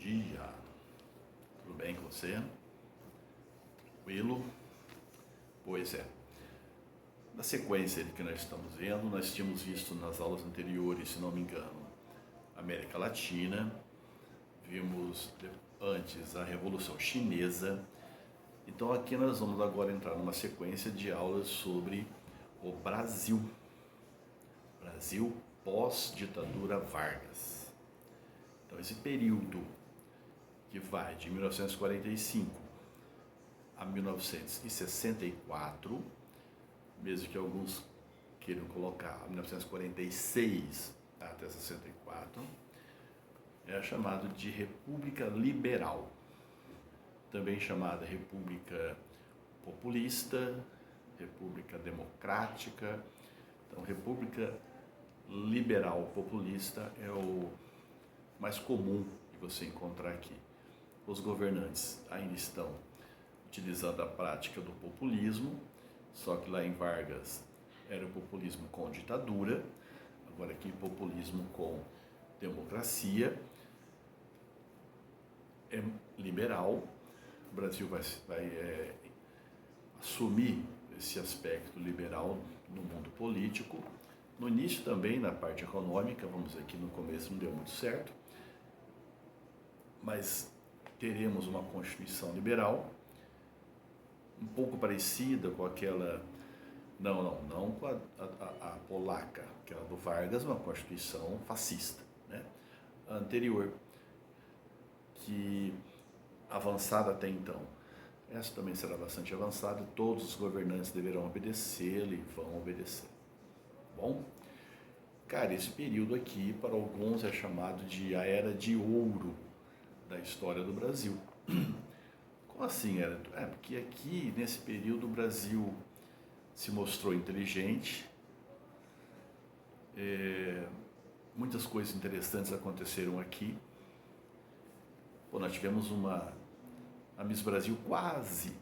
dia, tudo bem com você? Tranquilo? Pois é. Na sequência que nós estamos vendo, nós tínhamos visto nas aulas anteriores, se não me engano, América Latina, vimos antes a Revolução Chinesa. Então aqui nós vamos agora entrar numa sequência de aulas sobre o Brasil. Brasil pós-ditadura Vargas. Então esse período que vai de 1945 a 1964, mesmo que alguns queiram colocar 1946 até 64, é chamado de República Liberal, também chamada República Populista, República Democrática. Então, República Liberal Populista é o mais comum de você encontrar aqui. Os governantes ainda estão utilizando a prática do populismo, só que lá em Vargas era o populismo com ditadura, agora aqui populismo com democracia, é liberal. O Brasil vai assumir esse aspecto liberal no mundo político. No início também, na parte econômica, vamos dizer que no começo não deu muito certo, mas teremos uma Constituição liberal, um pouco parecida com aquela, não com a polaca, aquela do Vargas, uma Constituição fascista, né? A anterior, que avançada até então. Essa também será bastante avançada, todos os governantes deverão obedecê-la e vão obedecer. Bom, cara, esse período aqui, para alguns, é chamado de a Era de Ouro da história do Brasil. Como assim era? Porque aqui, nesse período, o Brasil se mostrou inteligente, muitas coisas interessantes aconteceram aqui. Pô, nós tivemos a Miss Brasil quase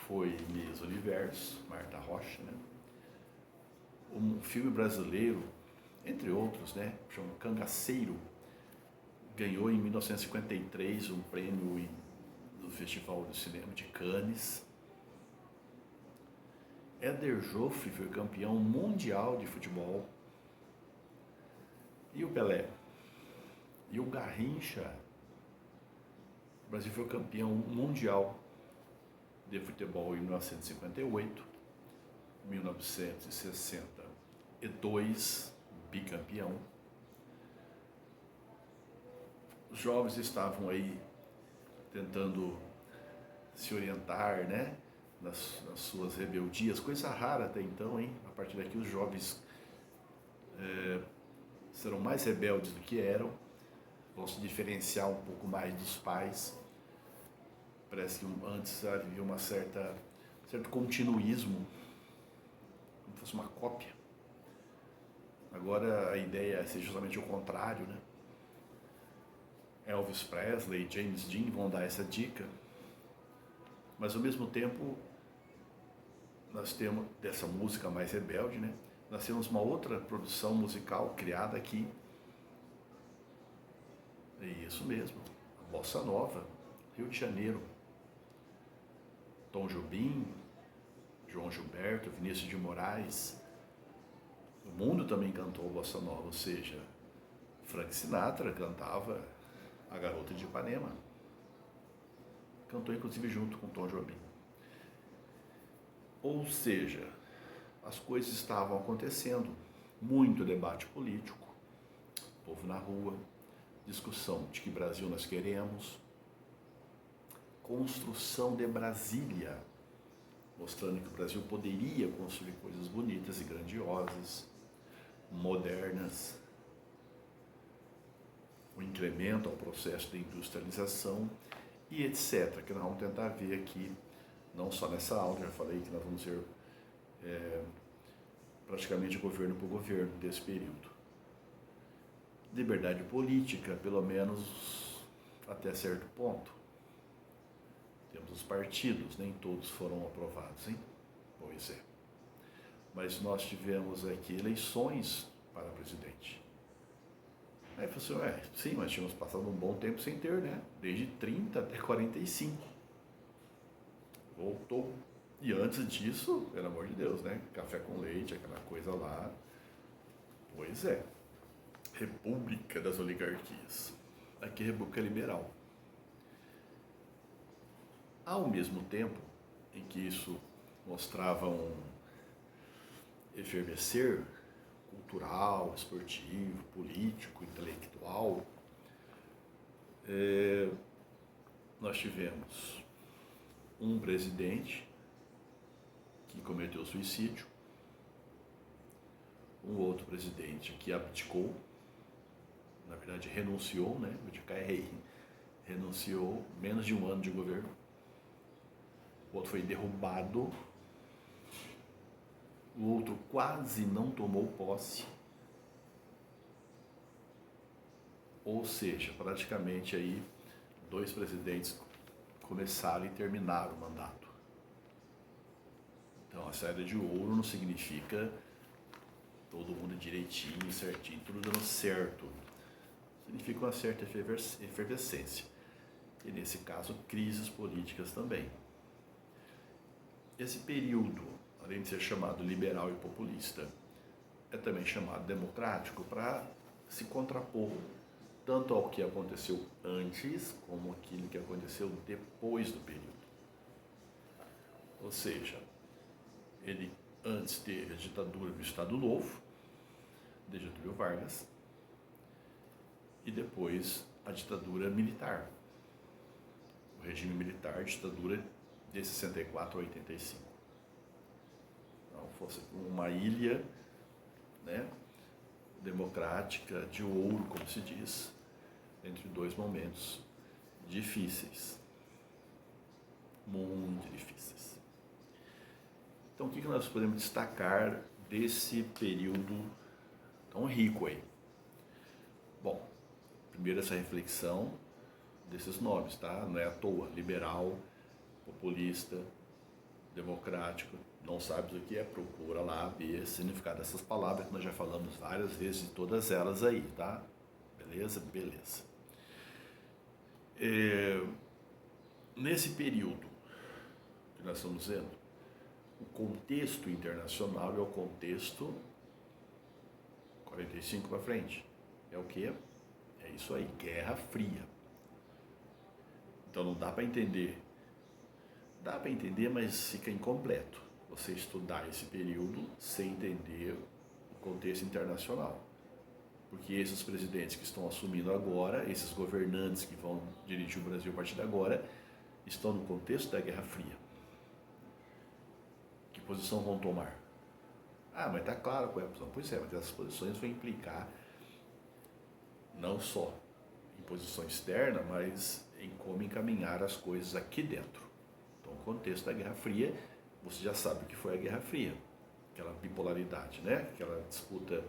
foi Miss Universo, Marta Rocha, né? Um filme brasileiro, entre outros, né, chamado Cangaceiro, ganhou em 1953 um prêmio do Festival de Cinema de Cannes. Éder Joffre foi campeão mundial de futebol. E o Pelé? E o Garrincha? O Brasil foi campeão mundial de futebol em 1958, 1962, bicampeão. Os jovens estavam aí tentando se orientar, né, nas suas rebeldias, coisa rara até então, hein? A partir daqui os jovens serão mais rebeldes do que eram, vão se diferenciar um pouco mais dos pais. Parece que antes havia certo continuismo, como se fosse uma cópia. Agora a ideia é ser justamente o contrário, né? Elvis Presley, James Dean vão dar essa dica, mas ao mesmo tempo nós temos, dessa música mais rebelde, né? Nós temos uma outra produção musical criada aqui. É isso mesmo, a Bossa Nova, Rio de Janeiro. Tom Jobim, João Gilberto, Vinícius de Moraes. O mundo também cantou Bossa Nova, ou seja, Frank Sinatra cantava A Garota de Ipanema. Cantou inclusive junto com Tom Jobim. Ou seja, as coisas estavam acontecendo, muito debate político, povo na rua, discussão de que Brasil nós queremos, construção de Brasília, mostrando que o Brasil poderia construir coisas bonitas e grandiosas, modernas, o incremento ao processo de industrialização e etc., que nós vamos tentar ver aqui, não só nessa aula, já falei que nós vamos ver praticamente governo por governo desse período. Liberdade política, pelo menos até certo ponto. Temos os partidos, nem todos foram aprovados, hein? Pois é. Mas nós tivemos aqui eleições para presidente. Aí falou assim, sim, mas tínhamos passado um bom tempo sem ter, né? Desde 30 até 45. Voltou. E antes disso, pelo amor de Deus, né? Café com leite, aquela coisa lá. Pois é. República das oligarquias. Aqui é República Liberal. Ao mesmo tempo em que isso mostrava um efervescer cultural, esportivo, político, intelectual, nós tivemos um presidente que cometeu suicídio, um outro presidente que abdicou, na verdade renunciou, né? Abdicar é rei, renunciou menos de um ano de governo, o outro foi derrubado, o outro quase não tomou posse, ou seja, praticamente aí 2 presidentes começaram e terminaram o mandato. Então a saída de ouro não significa todo mundo direitinho, certinho, tudo dando certo. Significa uma certa efervescência. E nesse caso, crises políticas também. Esse período, além de ser chamado liberal e populista, é também chamado democrático para se contrapor tanto ao que aconteceu antes, como aquilo que aconteceu depois do período. Ou seja, ele antes teve a ditadura do Estado Novo, de Getúlio Vargas, e depois a ditadura militar, o regime militar, ditadura de 64 a 85. Então, fosse uma ilha, né, democrática de ouro, como se diz, entre 2 momentos difíceis, muito difíceis. Então, o que nós podemos destacar desse período tão rico aí? Bom, primeiro essa reflexão desses nomes, tá? Não é à toa, liberal, populista, democrático. Não sabes o que é? Procura lá ver o significado dessas palavras que nós já falamos várias vezes de todas elas aí, tá? Beleza? Beleza. Nesse período que nós estamos vendo, o contexto internacional é o contexto 45 para frente. É o quê? É isso aí, Guerra Fria. Então não dá para entender. Dá para entender, mas fica incompleto você estudar esse período sem entender o contexto internacional. Porque esses presidentes que estão assumindo agora, esses governantes que vão dirigir o Brasil a partir de agora, estão no contexto da Guerra Fria. Que posição vão tomar? Ah, mas está claro qual é a posição. Pois é, mas essas posições vão implicar não só em posição externa, mas em como encaminhar as coisas aqui dentro. Então, o contexto da Guerra Fria, você já sabe o que foi a Guerra Fria. Aquela bipolaridade, né? Aquela disputa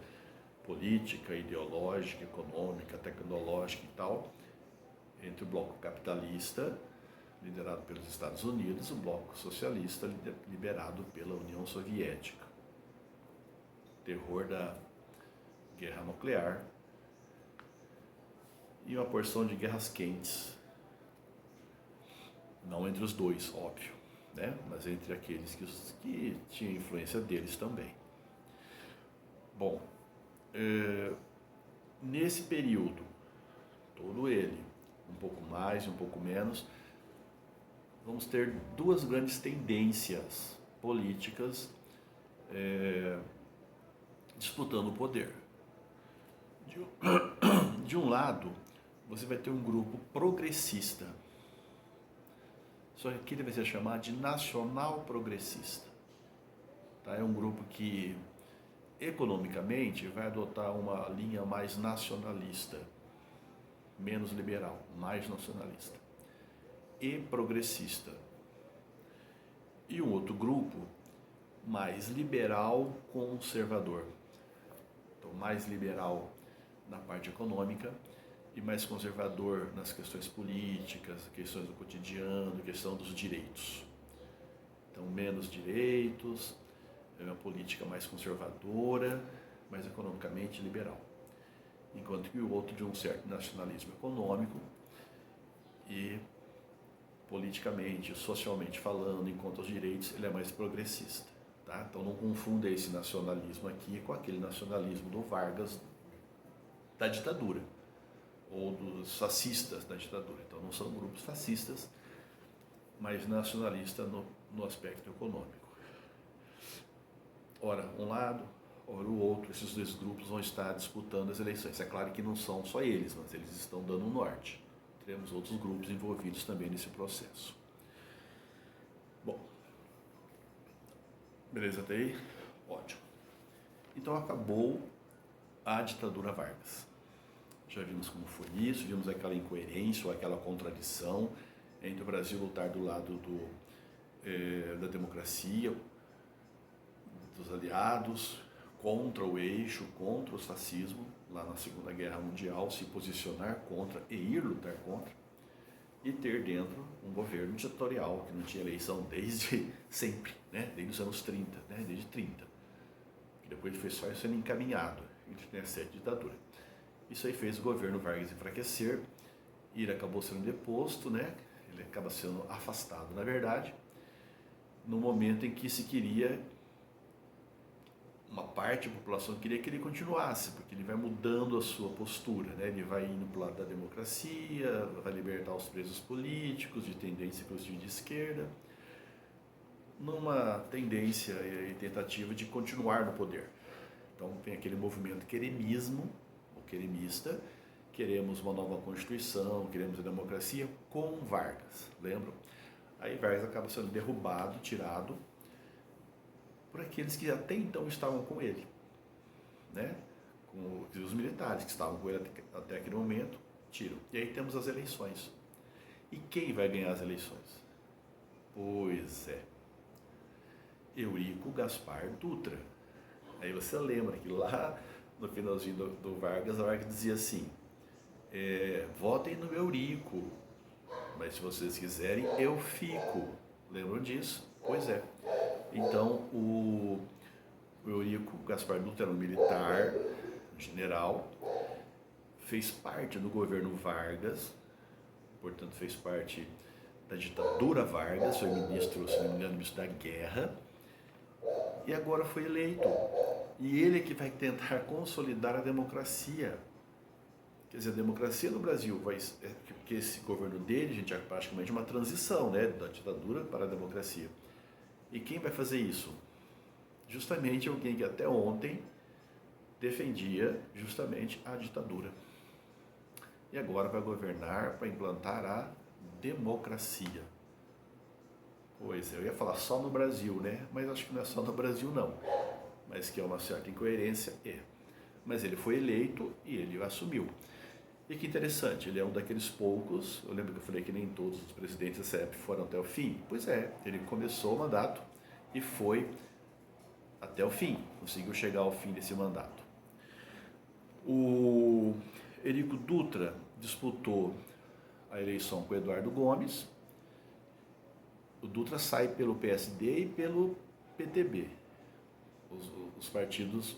política, ideológica, econômica, tecnológica e tal, entre o bloco capitalista, liderado pelos Estados Unidos, e o bloco socialista, liderado pela União Soviética. Terror da guerra nuclear e uma porção de guerras quentes, não entre os dois, óbvio, né? Mas entre aqueles que tinham influência deles também. Bom, nesse período, todo ele, um pouco mais e um pouco menos, vamos ter 2 grandes tendências políticas disputando o poder. De um lado, você vai ter um grupo progressista, só que aqui ele vai ser chamado de nacional progressista. Tá? É um grupo que economicamente vai adotar uma linha mais nacionalista, menos liberal, mais nacionalista e progressista. E um outro grupo mais liberal conservador. Então, mais liberal na parte econômica e mais conservador nas questões políticas, questões do cotidiano, questão dos direitos. Então, menos direitos, é uma política mais conservadora, mais economicamente liberal. enquanto que o outro de um certo nacionalismo econômico e politicamente, socialmente falando, enquanto aos direitos, ele é mais progressista. Tá? Então não confunda esse nacionalismo aqui com aquele nacionalismo do Vargas da ditadura, ou dos fascistas da ditadura. Então não são grupos fascistas, mas nacionalistas no aspecto econômico. Ora um lado, ora o outro, esses dois grupos vão estar disputando as eleições. É claro que não são só eles, mas eles estão dando um norte. Teremos outros grupos envolvidos também nesse processo. Bom, beleza até aí? Ótimo. Então acabou a ditadura Vargas. Já vimos como foi isso, vimos aquela incoerência ou aquela contradição entre o Brasil lutar do lado da democracia, dos aliados, contra o eixo, contra o fascismo, lá na Segunda Guerra Mundial, se posicionar contra e ir lutar contra, e ter dentro um governo ditatorial que não tinha eleição desde sempre, né? Desde os anos 30, né? Desde 30, que depois foi só sendo encaminhado entre essa ditadura. Isso aí fez o governo Vargas enfraquecer, e ele acabou sendo deposto, né? Ele acaba sendo afastado, na verdade, no momento em que se queria, uma parte da população queria que ele continuasse, porque ele vai mudando a sua postura, né? Ele vai indo para o lado da democracia, vai libertar os presos políticos, de tendência inclusive de esquerda, numa tendência e tentativa de continuar no poder. Então tem aquele movimento queremismo, ou queremista, queremos uma nova Constituição, queremos a democracia com Vargas, lembram? Aí Vargas acaba sendo derrubado, tirado, por aqueles que até então estavam com ele, né? Com os militares que estavam com ele até aquele momento, tiram. E aí temos as eleições. E quem vai ganhar as eleições? Pois é, Eurico Gaspar Dutra. Aí você lembra que lá no finalzinho do Vargas, a Vargas dizia assim, votem no Eurico, mas se vocês quiserem, eu fico. Lembram disso? Pois é. Então, o Eurico Gaspar Dutra era um militar, um general, fez parte do governo Vargas, portanto fez parte da ditadura Vargas, foi ministro, se não me engano, ministro da guerra, e agora foi eleito. E ele é que vai tentar consolidar a democracia. Quer dizer, a democracia no Brasil, porque esse governo dele, gente, é praticamente uma transição, né, da ditadura para a democracia. E quem vai fazer isso? Justamente alguém que até ontem defendia justamente a ditadura. E agora vai governar para implantar a democracia. Pois é, eu ia falar só no Brasil, né? Mas acho que não é só no Brasil não. Mas que é uma certa incoerência, é. Mas ele foi eleito e ele assumiu. E que interessante, ele é um daqueles poucos, eu lembro que eu falei que nem todos os presidentes da CEP foram até o fim. Pois é, ele começou o mandato e foi até o fim, conseguiu chegar ao fim desse mandato. O Eurico Dutra disputou a eleição com o Eduardo Gomes. O Dutra sai pelo PSD e pelo PTB, os partidos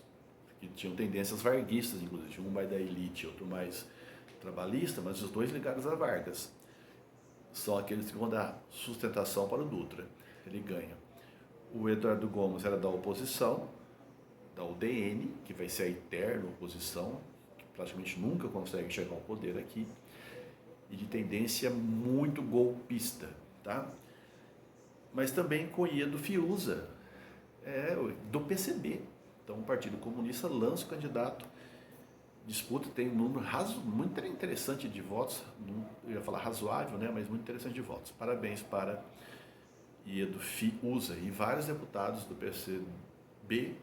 que tinham tendências varguistas, inclusive, um mais da elite, outro mais trabalhista, mas os dois ligados a Vargas. São aqueles que vão dar sustentação para o Dutra. Ele ganha. O Eduardo Gomes era da oposição, da UDN, que vai ser a eterna oposição, que praticamente nunca consegue chegar ao poder aqui, e de tendência muito golpista, tá? Mas também com Iedo Fiuza, do PCB. Então o Partido Comunista lança o candidato, disputa, tem um número muito interessante de votos, eu ia falar razoável, né, mas muito interessante de votos. Parabéns para Iedo Fiuza e vários deputados do PCB